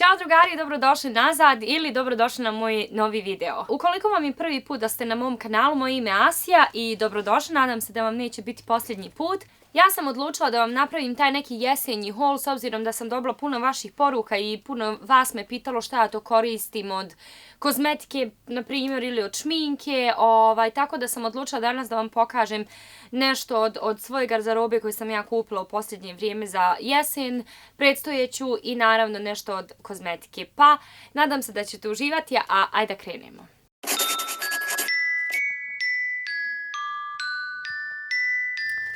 Ćao drugari, dobrodošli nazad ili dobrodošli na moj novi video. Ukoliko vam je prvi put da ste na mom kanalu, moje ime je Asija i dobrodošli, nadam se da vam neće biti posljednji put. Ja sam odlučila da vam napravim taj neki jesenji haul s obzirom da sam dobila puno vaših poruka i puno vas me pitalo šta ja to koristim od kozmetike, na primjer, ili od šminke, tako da sam odlučila danas da vam pokažem nešto od svoje garderobe koje sam ja kupila u posljednje vrijeme za jesen, predstojeću i naravno nešto od kozmetike. Pa, nadam se da ćete uživati, a ajde da krenemo.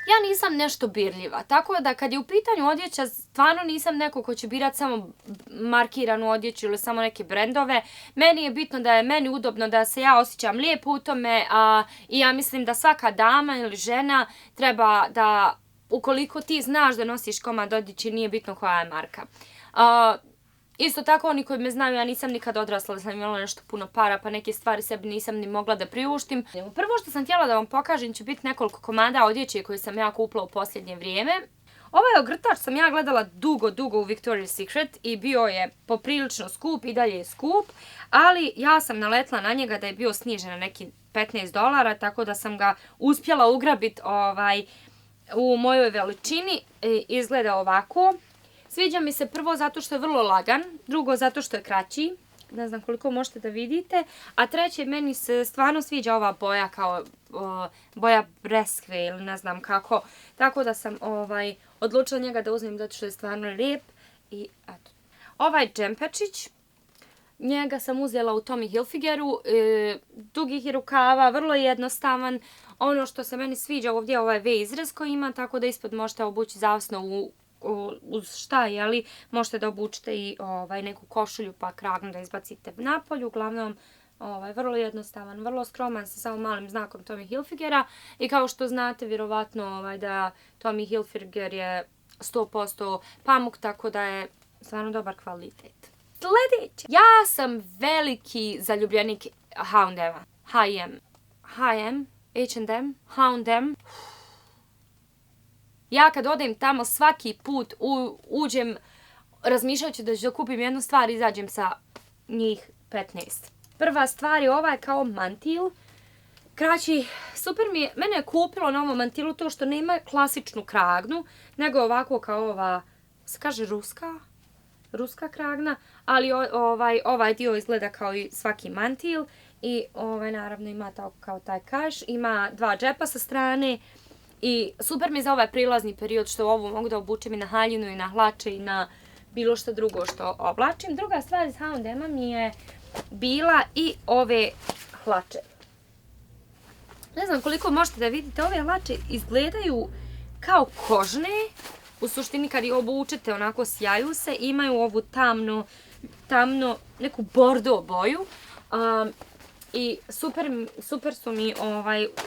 Ja nisam nešto birljiva, tako da kad je u pitanju odjeća, stvarno nisam neko ko će birati samo markiranu odjeću ili samo neke brendove. Meni je bitno da je meni udobno, da se ja osjećam lijepo u tome i ja mislim da svaka dama ili žena treba da, ukoliko ti znaš da nosiš komad odjeće, nije bitno koja je marka. Isto tako, oni koji me znaju, ja nisam nikad odrasla da sam imala nešto puno para, pa neke stvari sebi nisam ni mogla da priuštim. Prvo što sam htjela da vam pokažem će biti nekoliko komada odjeće koje sam ja kupila u posljednje vrijeme. Ovaj ogrtač sam ja gledala dugo u Victoria's Secret i bio je poprilično skup i dalje je skup, ali ja sam naletla na njega da je bio snižen na neki $15, tako da sam ga uspjela ugrabiti u mojoj veličini. Izgleda ovako. Sviđa mi se prvo zato što je vrlo lagan, drugo zato što je kraći, ne znam koliko možete da vidite, a treće meni se stvarno sviđa ova boja kao boja breskve ili ne znam kako, tako da sam odlučila njega da uzmem zato što je stvarno lijep i eto. Ovaj džemperčić, njega sam uzela u Tommy Hilfigeru, dugih je rukava, vrlo jednostavan. Ono što se meni sviđa ovdje je ovaj V izrez koji ima, tako da ispod možete obući zavisno uz šta, jeli, možete da obučite i neku košulju pa kragnu da izbacite napolju. Uglavnom, vrlo jednostavan, vrlo skroman sa samo malim znakom Tommy Hilfigera i kao što znate, vjerovatno da Tommy Hilfiger je 100% pamuk, tako da je stvarno dobar kvalitet. Sljedeće! Ja sam veliki zaljubljenik H&M-a. H&M, H&M. Ja kad odem tamo svaki put uđem razmišljajući da ću da kupim jednu stvar i izađem sa njih 15. Prva stvar je ovaj kao mantil. Kraći, super mi je, mene je kupilo na ovom mantilu to što nema klasičnu kragnu, nego ovako kao ova, se kaže ruska kragna, ali ovaj dio izgleda kao i svaki mantil i naravno ima kao taj kaš, ima dva džepa sa strane. I super mi je za ovaj prilazni period što ovo mogu da obučem i na haljinu i na hlače i na bilo što drugo što oblačim. Druga stvar iz H&M-a mi je bila i ove hlače. Ne znam koliko možete da vidite, ove hlače izgledaju kao kožne. U suštini kad ih obučete onako sjaju se, imaju ovu tamno neku bordo boju. I super su mi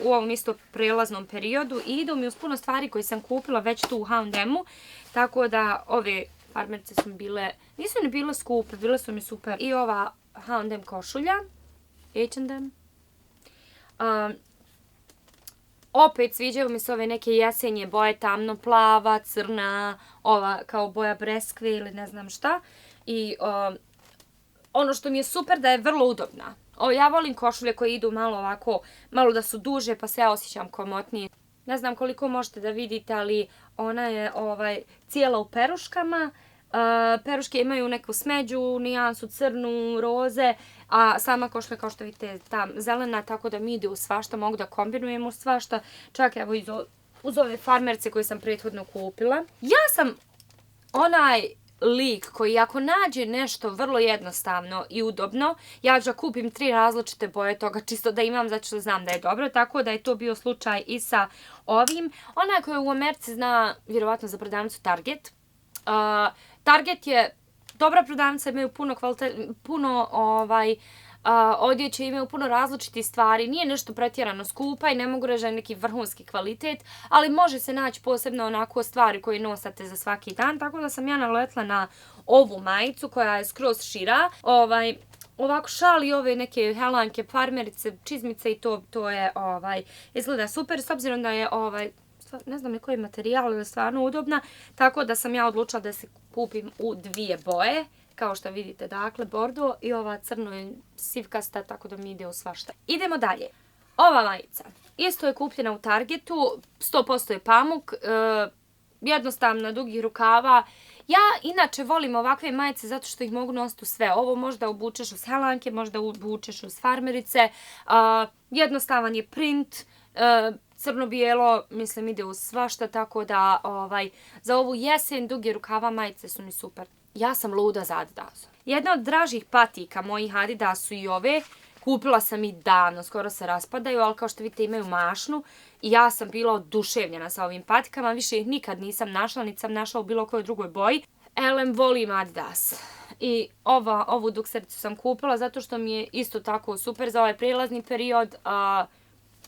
u ovom isto prelaznom periodu i idu mi uz puno stvari koje sam kupila već tu u H&M-u, tako da ove farmerce su mi bile, nisu ni bile skupe, bile su mi super. I ova H&M košulja, H&M. Opet sviđaju mi se ove neke jesenje boje, tamno plava, crna, ova kao boja breskve ili ne znam šta. I ono što mi je super da je vrlo udobna. Ja volim košulje koje idu malo ovako, malo da su duže pa se ja osjećam komotnije. Ne znam koliko možete da vidite, ali ona je cijela u peruškama. Peruške imaju neku smeđu, nijansu crnu, roze, a sama košulja kao što vidite ta zelena, tako da mi ide u svašta, mogu da kombinujem u svašta. Čak evo uz ove farmerce koje sam prethodno kupila. Ja sam onaj lik koji ako nađe nešto vrlo jednostavno i udobno, ja ću da kupim 3 različite boje toga čisto da imam zato što znam da je dobro, tako da je to bio slučaj i sa ovim. Onaj koji u Americi zna vjerovatno za prodavnicu Target. Target je dobra prodavnica, imaju puno odjeće, imaju puno različitih stvari, nije nešto pretjerano skupa i ne mogu reći da je neki vrhunski kvalitet, ali može se naći posebno onako stvari koje nosate za svaki dan, tako da sam ja naletla na ovu majicu koja je skroz šira, ovako šal i ove neke helanke, farmerice, čizmice i to je, izgleda super, s obzirom da je ne znam ni koji materijal, ali je stvarno udobna, tako da sam ja odlučila da se kupim u 2 boje. kao što vidite, dakle, bordo i ova crno je sivkasta, tako da mi ide u svašta. Idemo dalje. Ova majica, isto je kupljena u Targetu, 100% je pamuk, jednostavna, dugih rukava. Ja inače volim ovakve majice zato što ih mogu nositi u sve. Ovo možda obučeš uz helanke, možda obučeš uz farmerice. Jednostavan je print, crno-bijelo, mislim, ide uz svašta, tako da za ovu jesen duge rukava majice su mi super. Ja sam luda za Adidasom. Jedna od dražih patika mojih Adidas su i ove. Kupila sam ih davno, skoro se raspadaju, ali kao što vidite imaju mašnu. I ja sam bila oduševljena sa ovim patikama, više ih nikad nisam našla, niti sam našla u bilo kojoj drugoj boji. Elem, volim Adidas. I ovu duksericu sam kupila zato što mi je isto tako super za ovaj prelazni period.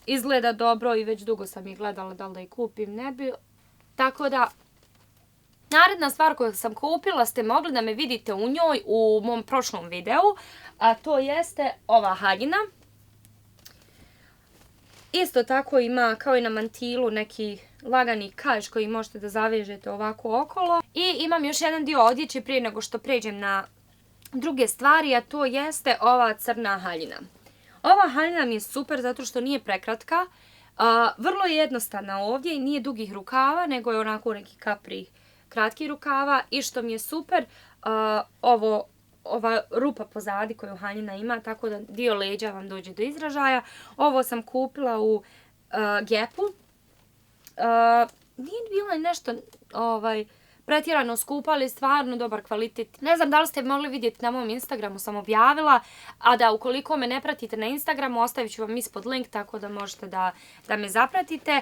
Izgleda dobro i već dugo sam ih gledala da li da ih kupim, ne bi. Tako da, naredna stvar koju sam kupila ste mogli da me vidite u njoj u mom prošlom videu, a to jeste ova haljina. Isto tako ima kao i na mantilu neki lagani kaiš koji možete da zavežete ovako okolo. I imam još jedan dio odjeće prije nego što pređem na druge stvari, a to jeste ova crna haljina. Ova haljina mi je super zato što nije prekratka, vrlo je jednostavna ovdje i nije dugih rukava, nego je onako neki kapri kratki rukava i što mi je super, ova rupa pozadi koju haljina ima, tako da dio leđa vam dođe do izražaja. Ovo sam kupila u Gapu. Nije bilo nešto pretjerano skupa, ali stvarno dobar kvalitet. Ne znam da li ste mogli vidjeti na mom Instagramu, sam objavila, a da ukoliko me ne pratite na Instagramu, ostavit ću vam ispod link, tako da možete da me zapratite.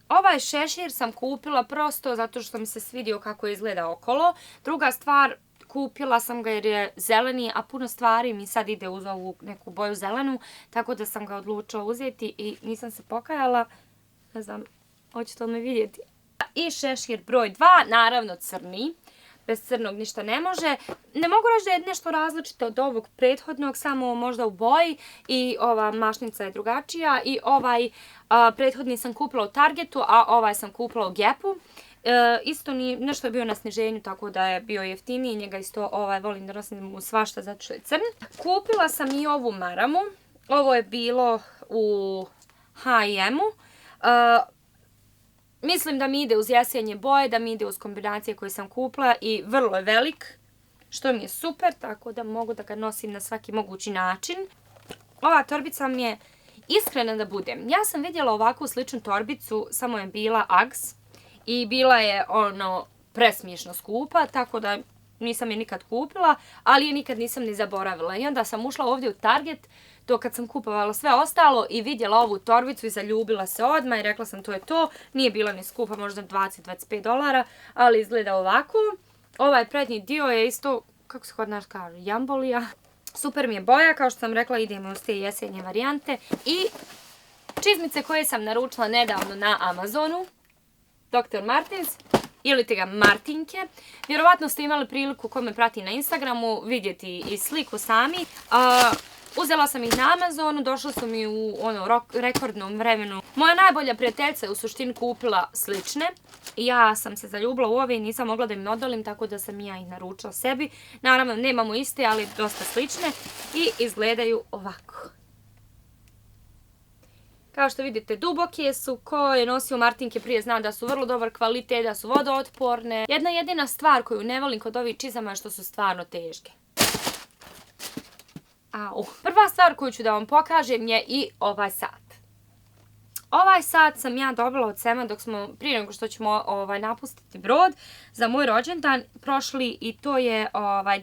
Ovaj šešir sam kupila prosto zato što mi se svidio kako izgleda okolo. Druga stvar, kupila sam ga jer je zeleni, a puno stvari mi sad ide uz ovu neku boju zelenu, tako da sam ga odlučila uzeti i nisam se pokajala. Ne znam, hoćete li me vidjeti? I šešir broj 2, naravno crni. Bez crnog ništa ne može. Ne mogu reći da je nešto različito od ovog prethodnog, samo možda u boji i ova mašnica je drugačija i ovaj prethodni sam kupila u Targetu, a ovaj sam kupila u Gapu. Isto nešto je bio na sniženju, tako da je bio jeftiniji, njega isto volim da nosim u svašta zato što je crn. Kupila sam i ovu maramu, ovo je bilo u H&M-u. Mislim da mi ide uz jesenje boje, da mi ide uz kombinacije koje sam kupila i vrlo je velik, što mi je super, tako da mogu da ga nosim na svaki mogući način. Ova torbica mi je, iskrena da budem, ja sam vidjela ovakvu sličnu torbicu, samo je bila Uggs i bila je presmiješno skupa, tako da nisam je nikad kupila, ali je nikad nisam ni zaboravila. I onda sam ušla ovdje u Target, to kad sam kupovala sve ostalo i vidjela ovu torbicu i zaljubila se odmah i rekla sam to je to. Nije bila ni skupa, možda $20-25, ali izgleda ovako. Ovaj prednji dio je isto, kako se kod nas kaže, jambolija. Super mi je boja, kao što sam rekla idemo uz te jesenje varijante. I čizmice koje sam naručila nedavno na Amazonu, Dr. Martens, ili te ga Martinke. Vjerovatno ste imali priliku ko me prati na Instagramu vidjeti i sliku sami. Uzela sam ih na Amazonu, došle su mi u rekordnom vremenu. Moja najbolja prijateljica je u suštini kupila slične. I ja sam se zaljubila u ove i nisam mogla da im odolim, tako da sam ja ih naručila sebi. Naravno, nemamo iste, ali dosta slične. I izgledaju ovako. Kao što vidite, duboke su, ko je nosio Martinke prije zna da su vrlo dobar kvalitet, da su vodootporne. Jedna jedina stvar koju ne volim kod ovih čizama je što su stvarno teške. Prva stvar koju ću da vam pokažem je i ovaj sat. Ovaj sat sam ja dobila od Sema dok smo, prije nego što ćemo napustiti brod, za moj rođendan prošli i to je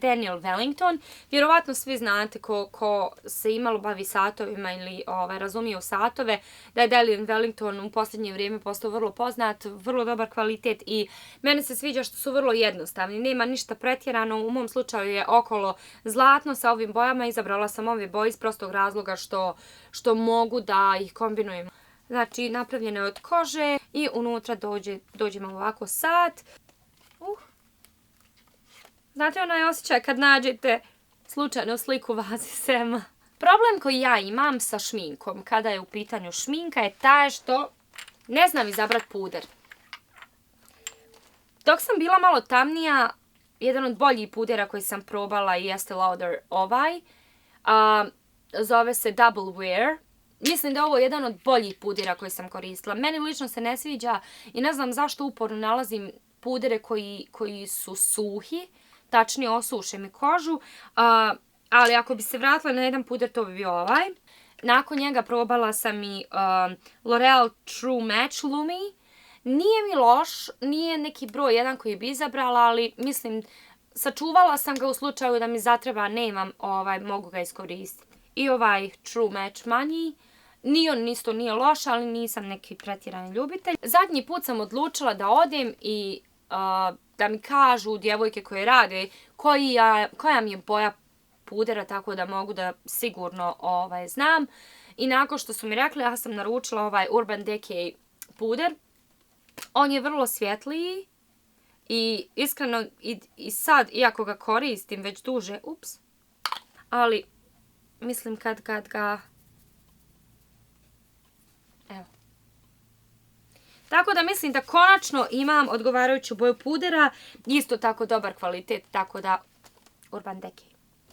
Daniel Wellington. Vjerovatno svi znate ko se imalo bavi satovima ili razumije u satove, da je Daniel Wellington u posljednje vrijeme postao vrlo poznat, vrlo dobar kvalitet i meni se sviđa što su vrlo jednostavni. Nema ništa pretjerano, u mom slučaju je okolo zlatno sa ovim bojama, izabrala sam ove boje iz prostog razloga što mogu da ih kombinujem. Znači, napravljeno je od kože i unutra dođe vam ovako sat. Znate onaj osjećaj kad nađete slučajno sliku vazi Sema? Problem koji ja imam sa šminkom, kada je u pitanju šminka, je taj što ne znam izabrat puder. Dok sam bila malo tamnija, jedan od boljih pudera koji sam probala i Estee Lauder ovaj. Zove se Double Wear. Mislim da je ovo jedan od boljih pudera koji sam koristila. Meni lično se ne sviđa i ne znam zašto uporno nalazim pudere koji su suhi, tačnije osuše mi kožu, ali ako bi se vratila na jedan puder, to bi bio ovaj. Nakon njega probala sam i L'Oreal True Match Lumi. Nije mi loš, nije neki broj jedan koji bi izabrala, ali mislim, sačuvala sam ga u slučaju da mi zatreba, nemam, mogu ga iskoristiti. I ovaj True Match manji. Ni on isto nije loš, ali nisam neki pretjerani ljubitelj. Zadnji put sam odlučila da odem i da mi kažu djevojke koje rade koja mi je boja pudera, tako da mogu da sigurno znam. I nakon što su mi rekli, ja sam naručila ovaj Urban Decay puder. On je vrlo svjetliji i iskreno i sad, iako ga koristim već duže, ali mislim kad ga... Evo. Tako da mislim da konačno imam odgovarajuću boju pudera, isto tako dobar kvalitet, tako da Urban Decay.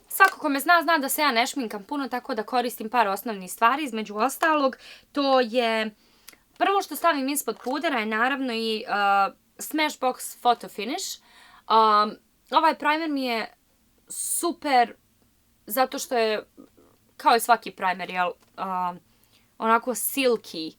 Svako ko me zna da se ja ne šminkam puno, tako da koristim par osnovnih stvari. Između ostalog, to je... Prvo što stavim ispod pudera je naravno i Smashbox Photo Finish. Ovaj primer mi je super zato što je, kao i svaki primer, onako silky.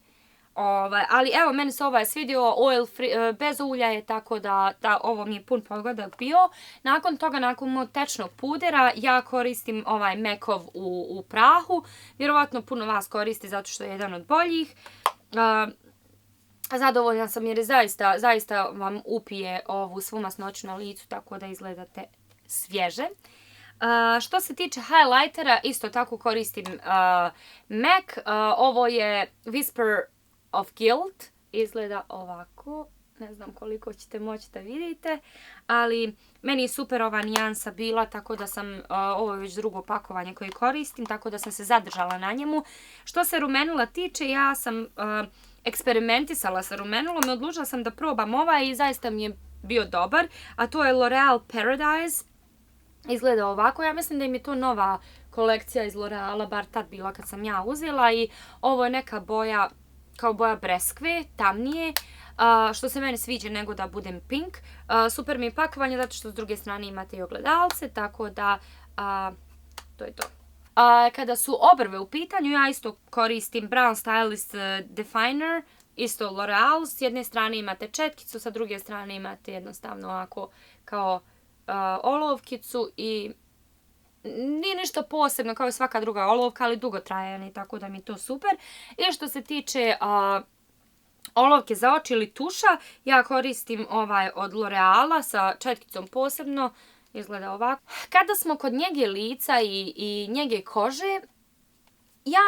Ali evo, meni se ovaj svidio, oil free, bez ulja je, tako da ovo mi je pun pogodak bio. Nakon toga, nakon mog tečnog pudera, ja koristim ovaj MAC-ov u prahu. Vjerovatno puno vas koristi zato što je jedan od boljih. Zadovoljna sam jer zaista vam upije ovu svu masnoću na licu, tako da izgledate svježe. Što se tiče highlightera, isto tako koristim MAC. Ovo je Whisper of Guilt. Izgleda ovako. Ne znam koliko ćete moći da vidite, ali meni je super ova nijansa bila, tako da sam, ovo je već drugo pakovanje koje koristim, tako da sam se zadržala na njemu. Što se rumenila tiče, ja sam eksperimentisala sa rumenilom i odlučila sam da probam ovaj i zaista mi je bio dobar, a to je L'Oreal Paradise. Izgleda ovako, ja mislim da im je to nova kolekcija iz L'Oreala, bar tad bila kad sam ja uzela, i ovo je neka boja, kao boja breskve, tamnije, što se meni sviđa nego da budem pink. Super mi je pakovanje zato što s druge strane imate i ogledalce, tako da to je to. Kada su obrve u pitanju, ja isto koristim Brown Stylist Definer, isto L'Oreal. S jedne strane imate četkicu, sa druge strane imate jednostavno ovako kao olovkicu i nije ništa posebno kao i svaka druga olovka, ali dugotrajan je, tako da mi je to super. I što se tiče olovke za oči ili tuša, ja koristim ovaj od L'Oreala sa četkicom posebno. Izgleda ovako. Kada smo kod njege lica i njege kože, ja,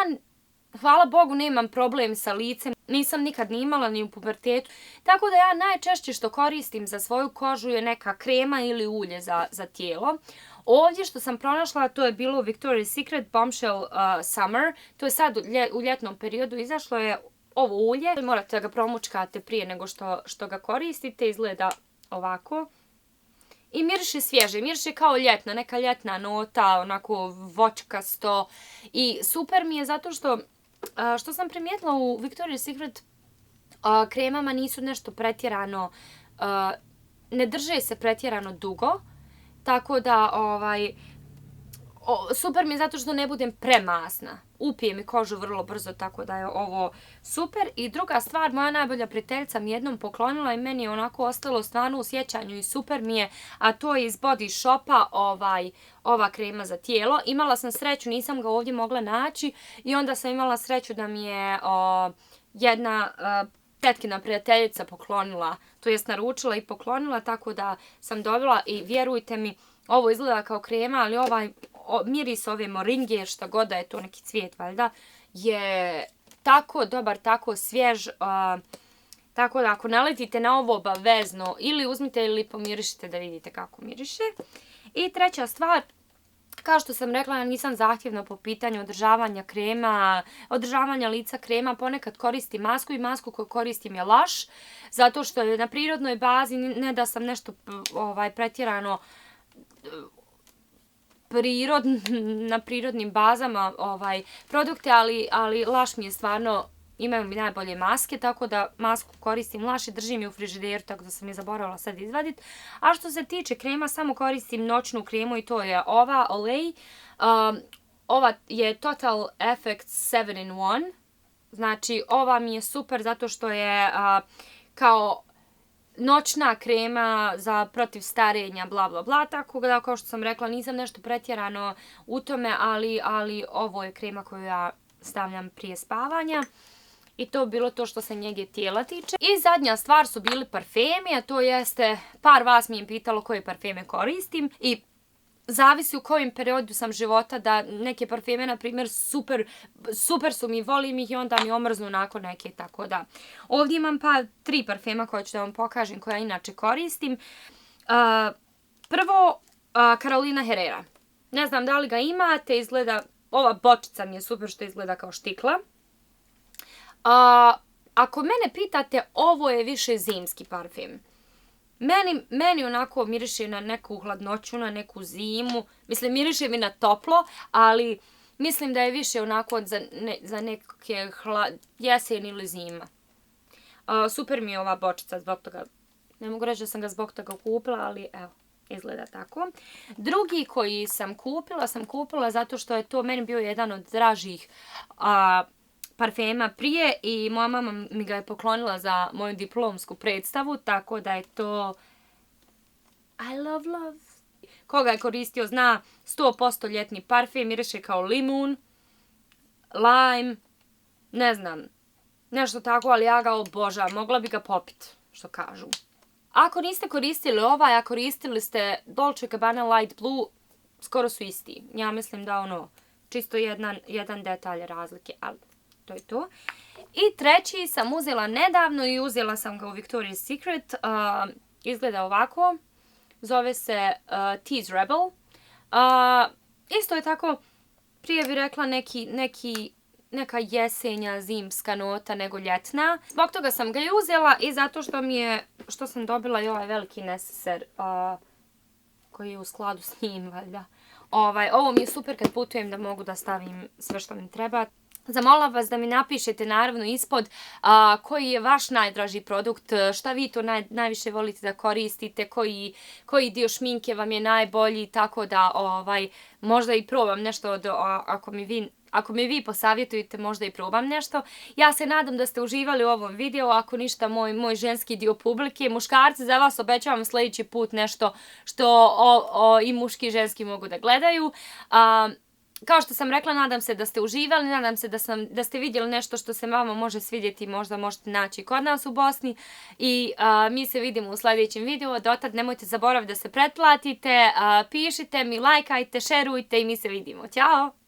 hvala Bogu, nemam problem sa licem. Nisam nikad ni imala ni u pubertetu. Tako da ja najčešće što koristim za svoju kožu je neka krema ili ulje za tijelo. Ovdje što sam pronašla, to je bilo Victoria's Secret Bombshell Summer. To je sad u ljetnom periodu izašlo je ovo ulje. Morate da ga promučkate prije nego što ga koristite. Izgleda ovako. I miriše svježe, miriše kao ljetna, neka ljetna nota, onako voćkasto. I super mi je zato što sam primijetila u Victoria's Secret kremama nisu nešto pretjerano, ne drže se pretjerano dugo. Tako da, super mi je zato što ne budem premasna. Upije mi kožu vrlo brzo, tako da je ovo super. I druga stvar, moja najbolja prijateljica mi jednom poklonila i meni je onako ostalo stvarno u sjećanju i super mi je, a to je iz Body Shopa ova krema za tijelo. Imala sam sreću, nisam ga ovdje mogla naći i onda sam imala sreću da mi je jedna tetkina prijateljica poklonila, to jest naručila i poklonila, tako da sam dobila i vjerujte mi, ovo izgleda kao krema, ali ovaj miris ove moringe, šta god da je to, neki cvijet valjda, je tako dobar, tako svjež, tako da ako naletite na ovo obavezno ili uzmite ili pomirišite da vidite kako miriše. I treća stvar, kao što sam rekla, ja nisam zahtjevna po pitanju održavanja krema, održavanja lica krema, ponekad koristim masku i masku koju koristim je Lush, zato što je na prirodnoj bazi, ne da sam nešto pretjerano na prirodnim bazama produkte, ali Lush mi je stvarno, imaju mi najbolje maske, tako da masku koristim Lush i držim je u frižideru, tako da sam je zaboravila sad izvaditi. A što se tiče krema, samo koristim noćnu kremu i to je ova Olay. Ova je Total Effects 7 in 1. Znači, ova mi je super zato što je kao noćna krema za protiv starenja, bla bla bla, tako da kao što sam rekla nisam nešto pretjerano u tome, ali ovo je krema koju ja stavljam prije spavanja. I to bilo to što se njege tijela tiče. I zadnja stvar su bili parfemi, a to jeste, par vas mi je pitalo koje parfeme koristim i zavisi u kojem periodu sam života da neke parfeme, na primjer, super su mi, volim ih i onda mi omrznu nakon neke, tako da. Ovdje imam pa 3 parfema koje ću da vam pokažem koja inače koristim. Prvo, Carolina Herrera. Ne znam da li ga imate, izgleda, ova bočica mi je super što izgleda kao štikla. Ako mene pitate, ovo je više zimski parfem. Meni onako miriše na neku hladnoću, na neku zimu. Mislim, miriše mi na toplo, ali mislim da je više onako za neke jesen ili zima. Super mi je ova bočica zbog toga. Ne mogu reći da sam ga zbog toga kupila, ali evo, izgleda tako. Drugi koji sam kupila zato što je to meni bio jedan od dražih parfema prije i moja mama mi ga je poklonila za moju diplomsku predstavu, tako da je to I Love Love. Koga je koristio zna, 100% ljetni parfem, miriše kao limun, lime, ne znam, nešto tako, ali ja ga obožavam, mogla bi ga popit, što kažu. Ako niste koristili ovaj, a koristili ste Dolce & Gabbana Light Blue, skoro su isti. Ja mislim da čisto jedan detalj razlike, ali to je to. I treći sam uzela nedavno i uzela sam ga u Victoria's Secret. Izgleda ovako. Zove se Tease Rebel. Isto je tako, prije bih rekla neka jesenja, zimska nota nego ljetna. Zbog toga sam ga i uzela i zato što sam dobila i ovaj veliki neseser koji je u skladu s njim, valjda. Ovo mi je super kad putujem da mogu da stavim sve što mi treba. Zamolila vas da mi napišete naravno ispod koji je vaš najdraži produkt, šta vi to najviše volite da koristite, koji dio šminke vam je najbolji, tako da možda i probam nešto, ako mi vi posavjetujete možda i probam nešto. Ja se nadam da ste uživali u ovom videu, ako ništa moj ženski dio publike. Muškarci, za vas obećavam sljedeći put nešto što i muški i ženski mogu da gledaju. Kao što sam rekla, nadam se da ste uživali, nadam se da ste vidjeli nešto što se vama može svidjeti, možda možete naći kod nas u Bosni i mi se vidimo u sljedećem videu. Dotad nemojte zaboraviti da se pretplatite, pišite mi, lajkajte, šerujte i mi se vidimo. Ćao!